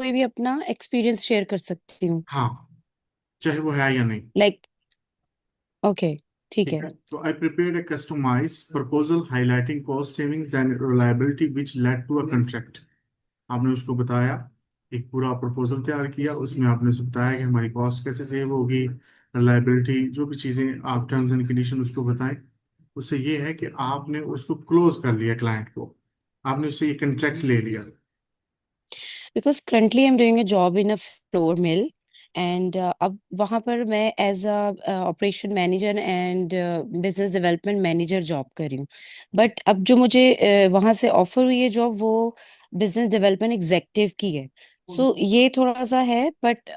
कोई भी अपना एक्सपीरियंस शेयर कर सकती हूँ। हाँ, चाहे वो है या नहीं। लाइक ओके, ठीक ठीक है। है, तो आई prepared a customized proposal highlighting cost savings and reliability which led to a contract। आपने उसको बताया, एक पूरा प्रपोजल तैयार किया, उसमें आपने उसे बताया कि हमारी कॉस्ट कैसे सेव होगी, रिलायबिलिटी, जो भी चीज़ें आप टर्म्स एंड कंडीशन उसको बताएं। उससे ये है कि आपने उसको क्लोज कर लिया, क्लाइंट को आपने उससे ये कॉन्ट्रैक्ट ले लिया। Because currently I am doing a job in a flour mill and अब वहाँ पर मैं as a operation manager and business development manager job कर रही हूँ। बट अब जो मुझे वहाँ से ऑफर हुई है जॉब, वो बिजनेस डेवलपमेंट एग्जेक्टिव की है। सो ये थोड़ा सा है, बट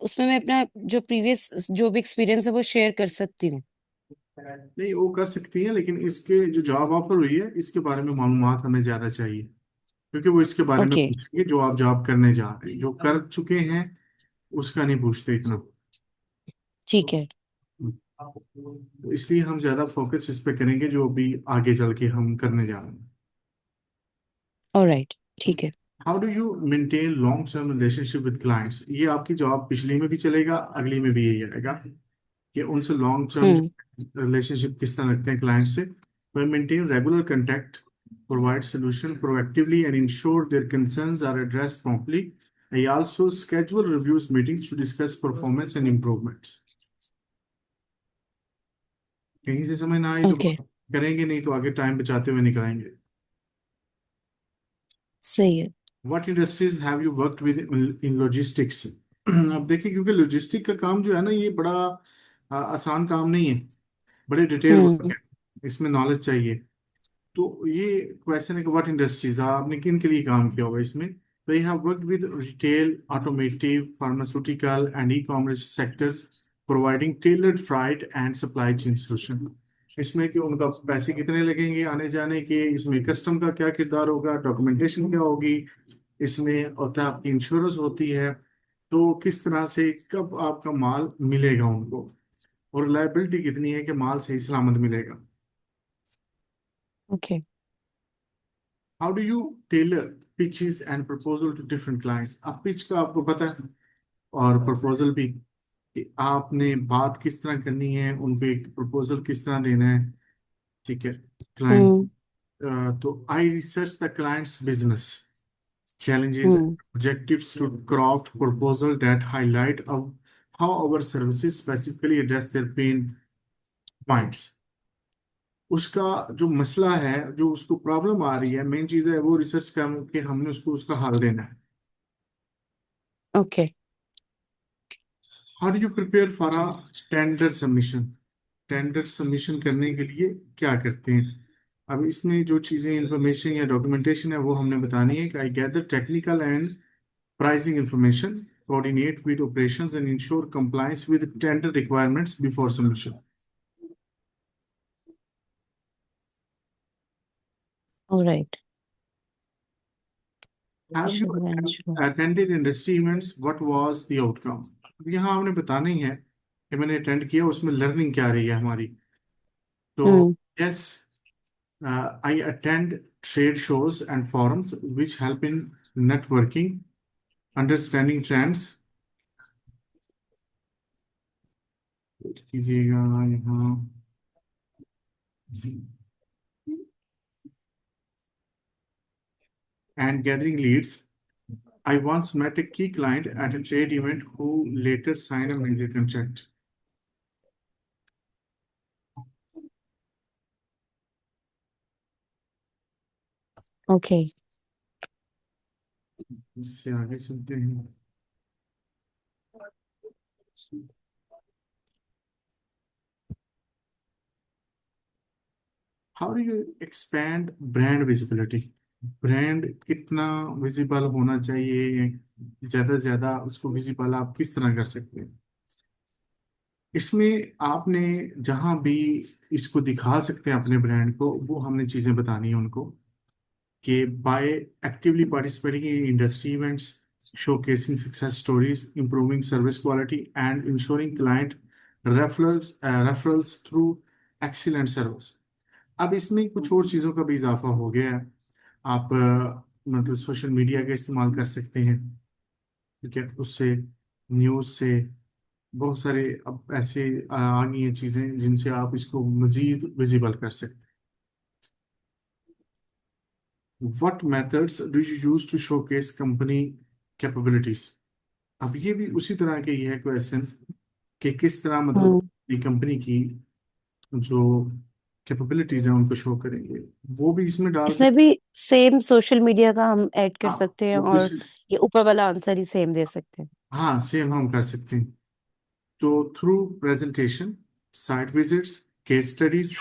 उसमें मैं अपना जो प्रीवियस जो भी एक्सपीरियंस है वो शेयर कर सकती हूँ। नहीं, वो कर सकती है, लेकिन इसके जो जॉब ऑफर हुई है इसके बारे में मालूमात हमें ज्यादा चाहिए, क्योंकि वो इसके बारे में ओके, पूछेंगे जो आप जॉब करने जा रहे हैं। जो कर चुके हैं उसका नहीं पूछते इतना। ठीक है। तो इसलिए हम ज्यादा फोकस इस पे करेंगे जो अभी आगे चल के हम करने जा रहे हैं। ऑलराइट, ठीक है। How do you maintain long term relationship with clients? ये आपकी जॉब पिछली में भी चलेगा, अगली में भी यही रहेगा कि उनसे लॉन्ग टर्म हम्म। रिलेशनशिप किस तरह रखते हैं क्लाइंट से। वह maintain regular contact, provide solution proactively and ensure their concerns are addressed promptly. I also schedule reviews meetings to discuss performance and improvements। कहीं से समझ ना आई तो ओके, करेंगे, नहीं तो आगे टाइम बचाते हुए निकलेंगे। सही है। What industries have you worked with in logistics? अब देखिए, क्योंकि लॉजिस्टिक का काम जो है ना, ये बड़ा आसान काम नहीं है, बड़े डिटेल वर्क हम्म। है, इसमें नॉलेज चाहिए। तो ये क्वेश्चन है कि व्हाट इंडस्ट्रीज आपने किन के लिए काम किया होगा इसमें। तो you have worked with retail, automotive, pharmaceutical and e commerce sectors, providing tailored freight and supply chain solution. इसमें कि उनका पैसे कितने लगेंगे आने जाने के, इसमें कस्टम का क्या किरदार होगा, डॉक्यूमेंटेशन क्या होगी, इसमें होता है आपकी इंश्योरेंस होती है, तो किस तरह से कब आपका माल मिलेगा उनको, और रिलायबिलिटी कितनी है कि माल सही सलामत मिलेगा। Okay. How do you tailor pitches and proposal to different clients? अब पिच का आपको पता है, और प्रपोजल भी, कि आपने बात किस तरह करनी है, उनको एक प्रपोजल किस तरह देना है। ठीक है, क्लाइंट, हम्म। तो I research the clients business challenges and hmm. objectives to craft proposal that highlight how our services specifically address their pain points। उसका जो मसला है, जो उसको प्रॉब्लम आ रही है, मेन चीज है वो रिसर्च करके हमने उसको उसका हल देना है। Okay. How do you prepare for a tender submission? Tender submission करने के लिए क्या करते हैं? अब इसमें जो चीजें इंफॉर्मेशन या डॉक्यूमेंटेशन है वो हमने बतानी है कि I gather technical and pricing information, coordinate with operations and ensure compliance with tender requirements before submission। Alright. Have you Shubhranshu. attended industry events? What was the outcome? अब यहाँ हमने बताना ही है कि मैंने अटेंड किया, उसमें लर्निंग क्या रही है हमारी। तो हम्म। yes, I attend trade shows and forums which help in networking, understanding trends। कीजिएगा यहाँ, and gathering leads। I once met a key client at a trade event who later signed a major contract। Okay. इससे आगे चलते हैं। How do you expand brand visibility? Brand कितना visible होना चाहिए, ज्यादा से ज्यादा उसको विजिबल आप किस तरह कर सकते हैं? इसमें आपने जहां भी इसको दिखा सकते हैं अपने ब्रांड को, वो हमने चीजें बतानी है उनको, कि by actively participating in industry events, showcasing success stories, improving service quality, and ensuring client referrals through excellent service। अब इसमें कुछ और चीज़ों का भी इजाफा हो गया है। आप मतलब सोशल मीडिया का इस्तेमाल कर सकते हैं, ठीक है, उससे, न्यूज से, बहुत सारे अब ऐसे आ गई हैं चीजें जिनसे आप इसको मजीद विजिबल कर सकते हैं। What methods do you use to showcase company capabilities? अब ये भी उसी तरह के ही है क्वेश्चन, कि किस तरह मतलब हम्म। ये कंपनी की जो कैपेबिलिटीज हैं उनको शो करेंगे, वो भी इसमें डाल इसमें सकते। भी सेम सोशल मीडिया का हम ऐड कर हाँ, सकते हैं, वो भी और ये ऊपर वाला आंसर ही सेम दे सकते हैं। हाँ सेम हम कर सकते हैं। तो through presentation, site visits, case studies,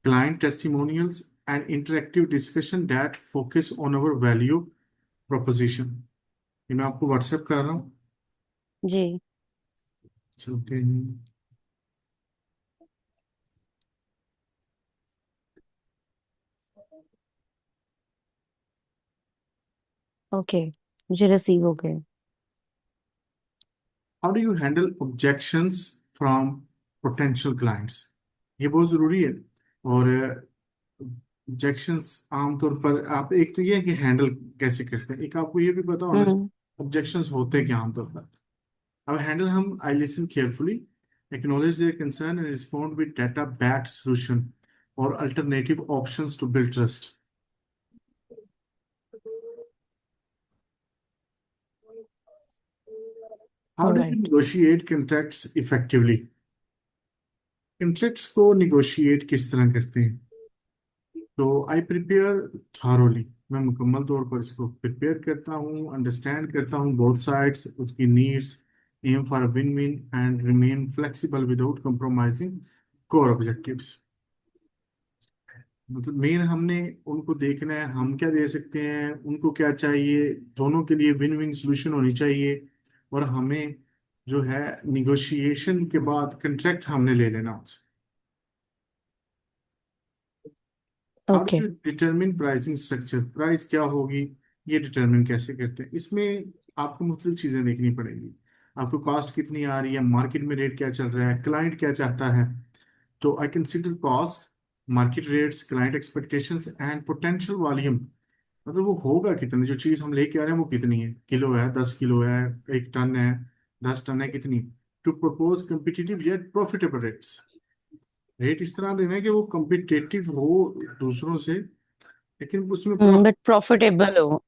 client testimonials, and interactive discussion that focus on our value proposition। ये मैं आपको व्हाट्सएप कर रहा हूँ, जी। चलते हैं। ओके, मुझे रिसीव हो गए। How do you handle objections from potential clients? ये बहुत जरूरी है। और ऑब्जेक्शंस आमतौर पर आप, एक तो ये है कि हैंडल कैसे करते हैं, एक आपको ये भी पता होना हम्म। चाहिए ऑब्जेक्शंस होते क्या आमतौर पर। अब हैंडल हम, I listen carefully, acknowledge their concern and respond with data backed solution or alternative options to build trust। How do you alright. negotiate contracts effectively? Contracts को negotiate किस तरह करते हैं? तो आई प्रिपेयर थारोली, मैं मुकम्मल तौर पर इसको प्रिपेयर करता हूँ, अंडरस्टैंड करता हूँ बोथ साइड्स, उसकी needs, aim for win win and remain flexible without compromising core objectives. मतलब मेन हमने उनको देखना है हम क्या दे सकते हैं, उनको क्या चाहिए, दोनों के लिए विन विन सोल्यूशन होनी चाहिए। और हमें जो है निगोशिएशन के बाद कंट्रैक्ट हमने ले लेना उससे। How do okay. You determine pricing structure? Price क्या होगी, ये डिटरमिन कैसे करते हैं? इसमें आपको मुख्तलिफ चीजें देखनी पड़ेंगी। आपको कॉस्ट कितनी आ रही है, मार्केट में रेट क्या चल रहा है, क्लाइंट क्या चाहता है। तो I consider cost, market rates, client expectations and potential volume. मतलब वो होगा कितने, जो चीज हम लेके आ रहे हैं वो कितनी है, किलो है, 10 किलो है, 1 टन है, 10 टन है, कितनी। To propose competitive yet profitable rates. Rate इस तरह देना है कि वो कम्पिटिटिव हो दूसरों से, लेकिन उसमें बट प्रॉफिटेबल हो।